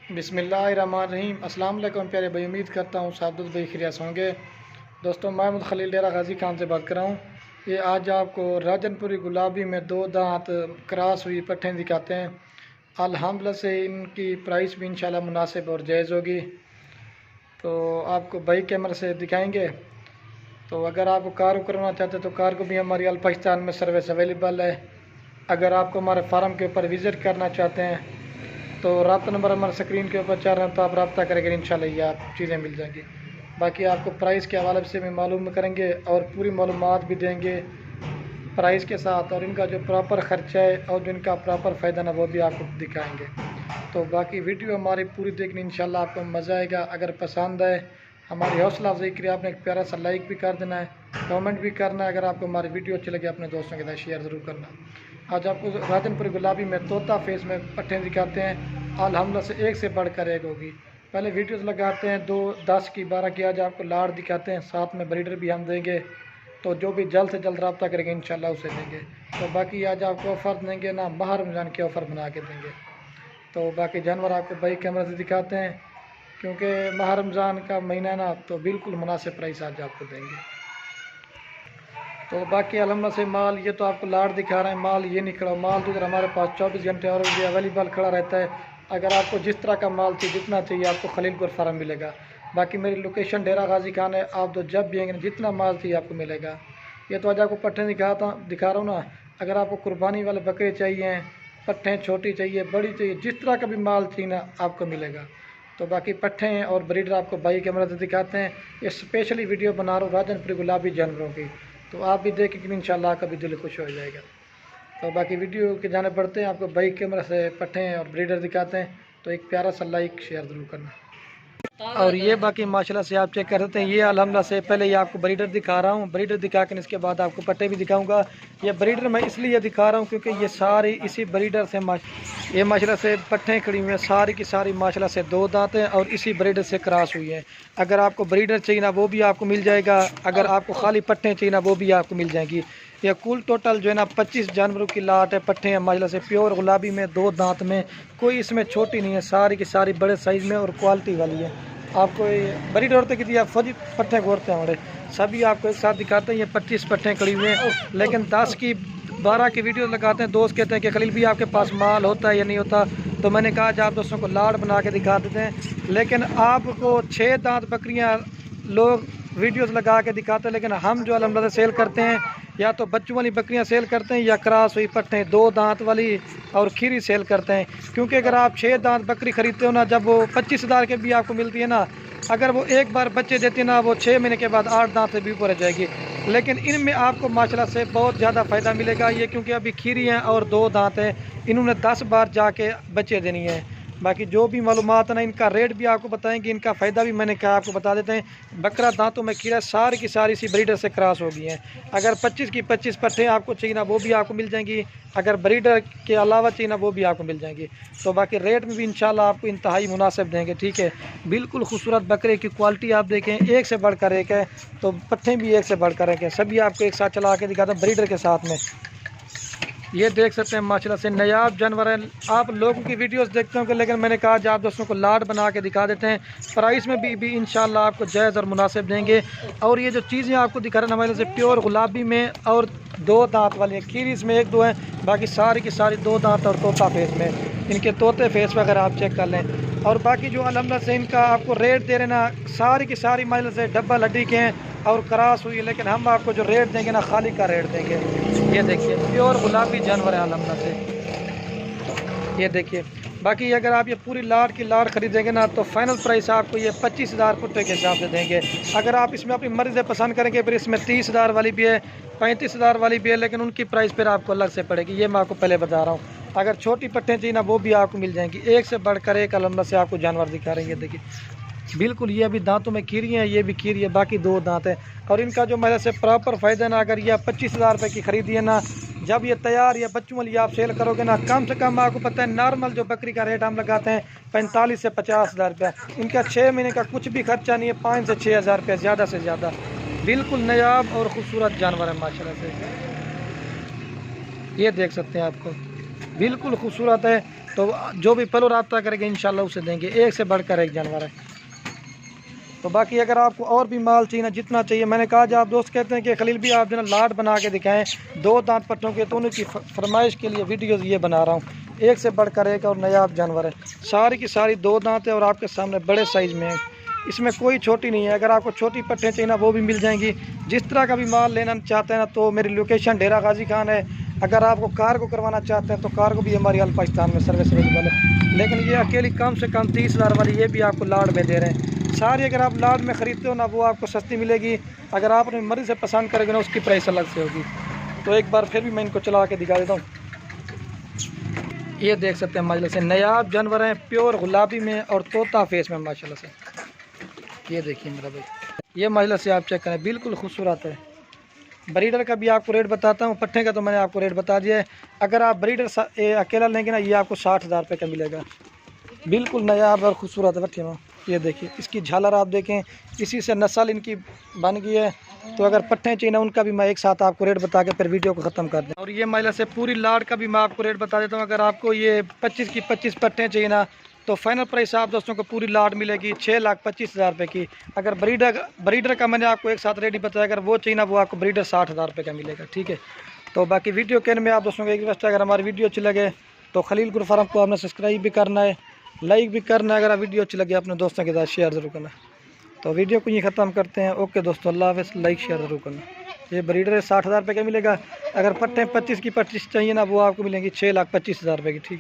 बिस्मिल्लाहिर्रहमानिर्रहीम। अस्सलाम वालेकुम प्यारे भाई, उम्मीद करता हूँ सादत भाई खिरियत होंगे। दोस्तों, मैं मोहम्मद खलील डेरा गाजी खान से बात कर रहा हूँ। ये आज आपको राजनपुरी गुलाबी में 2 दांत क्रॉस हुई पट्ठें दिखाते हैं। अल्हम्दुलिल्लाह से इनकी प्राइस भी इंशाल्लाह मुनासिब और जायज़ होगी, तो आपको बाई कैमरे से दिखाएंगे। तो अगर आपको कार करवाना चाहते हैं तो कार को भी हमारी अल पाकिस्तान में सर्विस अवेलेबल है। अगर आपको हमारे फार्म के ऊपर विज़िट करना चाहते हैं तो रब्ता नंबर हमारे स्क्रीन के ऊपर चल रहा है, तो आप रब्ता करेंगे, इंशाल्लाह ये आप चीज़ें मिल जाएंगी। बाकी आपको प्राइस के हवाले से भी मालूम करेंगे और पूरी मालूमात भी देंगे प्राइस के साथ, और इनका जो प्रॉपर ख़र्चा है और जो इनका प्रॉपर फ़ायदा ना वो भी आपको दिखाएंगे। तो बाकी वीडियो हमारी पूरी देखनी, इंशाल्लाह आपको मज़ा आएगा। अगर पसंद आए हमारी हौसला अफजाई करिए, आपने एक प्यारा सा लाइक भी कर देना है, कमेंट भी करना है। अगर आपको हमारी वीडियो अच्छी लगे अपने दोस्तों के साथ शेयर ज़रूर करना। आज आपको राजनपुरी गुलाबी में तोता फेस में पट्ठें दिखाते हैं। अल्हम्दुलिल्लाह से एक से बढ़कर एक होगी। पहले वीडियोस लगाते हैं 2, 10 की, 12 की। आज आपको लाड़ दिखाते हैं, साथ में ब्रीडर भी हम देंगे, तो जो भी जल्द से जल्द रब्ता करेंगे इंशाल्लाह उसे देंगे। तो बाकी आज आपको ऑफ़र देंगे ना, माह रमज़ान के ऑफ़र बना के देंगे। तो बाकी जानवर आपको बाई कैमरा से दिखाते हैं, क्योंकि माह रमज़ान का महीना है ना, तो बिल्कुल मुनासिब प्राइस आज आपको देंगे। तो बाकी अल्हम्दुलिल्लाह से माल ये तो आपको लाड़ दिखा रहे हैं, माल ये निकला। माल तो इधर हमारे पास 24 घंटे और भी अवेलेबल खड़ा रहता है। अगर आपको जिस तरह का माल चाहिए, जितना चाहिए, आपको खलीलपुर फार्म मिलेगा। बाकी मेरी लोकेशन डेरा गाजी खान है, आप तो जब भी आएंगे जितना माल चाहिए आपको मिलेगा। ये तो आज आपको पट्ठें दिखा रहा हूँ ना। अगर आपको कुर्बानी वाले बकरे चाहिए, पट्ठें छोटी चाहिए, बड़ी चाहिए, जिस तरह का भी माल चाहिए ना आपको मिलेगा। तो बाकी पट्ठें और ब्रीडर आपको बाई कैमरा से दिखाते हैं। ये स्पेशली वीडियो बना रहा हूँ राजनपुरी गुलाबी जानवरों की, तो आप भी देखेंगे इंशाल्लाह आपका भी दिल खुश हो जाएगा। तो बाकी वीडियो के जाने पड़ते हैं, आपको बाई कैमरा से पट्ठें और ब्रीडर दिखाते हैं। तो एक प्यारा सा लाइक शेयर ज़रूर करना। और ये बाकी माशाल्लाह से आप चेक कर सकते हैं। ये अल्हम्दुलिल्लाह से पहले ये आपको ब्रीडर दिखा रहा हूँ, ब्रीडर दिखा कर इसके बाद आपको पट्टे भी दिखाऊंगा। ये ब्रीडर मैं इसलिए दिखा रहा हूँ क्योंकि ये सारी इसी ब्रीडर से ये माशाल्लाह से पट्टें खड़ी हुई हैं, सारी की सारी माशाल्लाह से 2 दांत हैं और इसी ब्रीडर से क्रॉस हुई है। अगर आपको ब्रीडर चाहिए ना वो भी आपको मिल जाएगा, अगर आपको खाली पट्टें चाहिए ना वो भी आपको मिल जाएंगी। ये कुल टोटल जो है ना 25 जानवरों की लाट है। पट्टे हैं माशाल्लाह से प्योर गुलाबी में, 2 दांत में, कोई इसमें छोटी नहीं है, सारी की सारी बड़े साइज़ में और क्वालिटी वाली है। आपको ये बड़ी डोरते की थी, आप फौजी पट्टे घोरते हैं हमारे, सभी आपको एक साथ दिखाते हैं। ये 25 पट्टें खड़ी हुई हैं, लेकिन 10 की 12 की वीडियो लगाते हैं। दोस्त कहते हैं कि खलील भी आपके पास माल होता है या नहीं होता, तो मैंने कहा आज आप दोस्तों को लाड़ बना के दिखा देते हैं। लेकिन आपको 6 दांत बकरियां लोग वीडियोस लगा के दिखाते हैं, लेकिन हम जो अल्हम्दुलिल्लाह सेल करते हैं या तो बच्चों वाली बकरियां सेल करते हैं या क्रॉस हुई पट्टें 2 दांत वाली और खीरी सेल करते हैं। क्योंकि अगर आप 6 दांत बकरी खरीदते हो ना, जब वो 25,000 के भी आपको मिलती है ना, अगर वो एक बार बच्चे देती है ना, वो 6 महीने के बाद 8 दांत से भी ऊपर आ जाएगी। लेकिन इनमें आपको माशाल्लाह से बहुत ज़्यादा फ़ायदा मिलेगा। ये क्योंकि अभी खीरी हैं और 2 दांत हैं, इन्होंने 10 बार जाके बच्चे देनी है। बाकी जो भी मालूमात है ना, इनका रेट भी आपको बताएंगे, इनका फ़ायदा भी मैंने कहा आपको बता देते हैं। बकरा दांतों में कीड़ा सारी की सारी इसी ब्रीडर से क्रॉस हो गई हैं। अगर 25 की 25 पट्ठें आपको चाहिए ना वो भी आपको मिल जाएंगी, अगर ब्रीडर के अलावा चाहिए ना वो भी आपको मिल जाएंगी। तो बाकी रेट में भी इंशाल्लाह आपको इंतहाई मुनासिब देंगे, ठीक है। बिल्कुल खूबसूरत बकरे की क्वालिटी आप देखें, एक से बढ़कर एक है, तो पट्ठें भी एक से बढ़कर एक है। सभी आपको एक साथ चला के दिखाता हूँ ब्रीडर के साथ में। ये देख सकते हैं माशाल्लाह से नायाब जानवर है। आप लोगों की वीडियोस देखते होंगे, लेकिन मैंने कहा आज आप दोस्तों को लाड़ बना के दिखा देते हैं। प्राइस में भी इंशाल्लाह आपको जायज़ और मुनासिब देंगे। और ये जो चीज़ें आपको दिखा रहे हैं हमारे से प्योर गुलाबी में और 2 दांत वाली हैं, खीरी इसमें 1-2 हैं, बाकी सारी की सारी 2 दांत और तोता फेस में। इनके तोते फेस वगैरह आप चेक कर लें। और बाकी जो अल्हम्दुलिल्लाह से इनका आपको रेट दे रहे ना, सारी की सारी माइल से डब्बा लड्डी के हैं और क्रॉस हुई है, लेकिन हम आपको जो रेट देंगे ना खाली का रेट देंगे। ये देखिए प्योर गुलाबी जानवर है अल्हम्दुलिल्लाह से, ये देखिए। बाकी अगर आप ये पूरी लाड़ की लाड़ खरीदेंगे ना, तो फाइनल प्राइस आपको ये 25,000 पुट्टे के हिसाब से देंगे। अगर आप इसमें अपनी मर्ज़ी से पसंद करेंगे, फिर इसमें 30,000 वाली भी है, 35,000 वाली भी है, लेकिन उनकी प्राइस फिर आपको अलग से पड़ेगी। ये मैं आपको पहले बता रहा हूँ। अगर छोटी पट्टें चाहिए ना वो भी आपको मिल जाएंगी, एक से बढ़कर एक अल्हम्दुलिल्लाह से आपको जानवर दिखा रहे हैं। देखिए बिल्कुल, ये अभी दांतों में खीरी हैं, ये भी खीरी है, बाकी 2 दांत हैं। और इनका जो मेरे से प्रॉपर फ़ायदा ना, अगर ये 25,000 रुपये की खरीदी है ना, जब ये तैयार या बच्चों वाली आप सेल करोगे ना, कम से कम आपको पता है नॉर्मल जो बकरी का रेट हम लगाते हैं 45 से 50,000 रुपये। इनका 6 महीने का कुछ भी खर्चा नहीं है, 5 से 6,000 रुपये ज़्यादा से ज़्यादा। बिल्कुल नायाब और ख़ूबसूरत जानवर है माशाल्लाह से। ये देख सकते हैं, आपको बिल्कुल खूबसूरत है। तो जो भी पहले रब्ता करेंगे इंशाल्लाह उसे देंगे। एक से बढ़कर एक जानवर है। तो बाकी अगर आपको और भी माल चाहिए ना, जितना चाहिए, मैंने कहा जो आप दोस्त कहते हैं कि खलील भी आप जो ना लाट बना के दिखाएं 2 दांत पट्टों के, तो उनकी फरमाइश के लिए वीडियोज़ ये बना रहा हूँ। एक से बढ़कर एक और नायाब जानवर है, सारी की सारी 2 दांत है और आपके सामने बड़े साइज़ में है, इसमें कोई छोटी नहीं है। अगर आपको छोटी पट्टें चाहिए ना वो भी मिल जाएंगी। जिस तरह का भी माल लेना चाहते हैं ना, तो मेरी लोकेशन डेरा गाजी खान है। अगर आपको कार को करवाना चाहते हैं तो कार को भी हमारी अल पाकिस्तान में सर्विस अवेलेबल है, लेकिन ये अकेली कम से कम 30,000 वाली ये भी आपको लाड में दे रहे हैं। सारी अगर आप लाड में ख़रीदते हो ना वो आपको सस्ती मिलेगी। अगर आप अपनी मर्ज़ी से पसंद करेंगे ना उसकी प्राइस अलग से होगी। तो एक बार फिर भी मैं इनको चला के दिखा देता हूँ। ये देख सकते हैं माशाल्लाह से नायाब जानवर हैं, प्योर गुलाबी में और तोता फेस में माशाल्लाह से। ये देखिए मेरा भाई, ये माशाल्लाह से आप चेक करें, बिल्कुल खूबसूरत है। ब्रीडर का भी आपको रेट बताता हूँ, पट्टे का तो मैंने आपको रेट बता दिया है। अगर आप ब्रीडर अकेला लेंगे ना, ये आपको 60,000 रुपये का मिलेगा। बिल्कुल नायाब और खूबसूरत है भट्टी में। ये देखिए इसकी झालर आप देखें, इसी से नस्ल इनकी बन गई है। तो अगर पट्टे चाहिए ना उनका भी मैं एक साथ आपको रेट बता के फिर वीडियो को ख़त्म कर दें। और ये महिला से पूरी लाड का भी मैं आपको रेट बता देता हूँ। अगर आपको ये 25 की 25 पट्टे चाहिए ना, तो फाइनल प्राइस आप दोस्तों को पूरी लाड मिलेगी 6,25,000 रुपये की। अगर ब्रीडर का मैंने आपको एक साथ रेट ही बताया, अगर वो चाहिए ना वो आपको ब्रीडर 60,000 रुपये का मिलेगा। ठीक है, तो बाकी वीडियो के में आप दोस्तों को एक रिक्वेस्ट है, अगर हमारी वीडियो अच्छी लगे तो खलील गुर फार्म को आपने सब्सक्राइब भी करना है, लाइक भी करना है। अगर आप वीडियो अच्छी लगे अपने दोस्तों के साथ शेयर ज़रूर करना। तो वीडियो को ये ख़त्म करते हैं। ओके दोस्तों, अल्लाह हाफ़िज़, लाइक शेयर ज़रूर करना। ये ब्रीडर 60,000 रुपये का मिलेगा। अगर पट्टे 25 की 25 चाहिए ना वो आपको मिलेंगी 6,25,000 रुपये की। ठीक।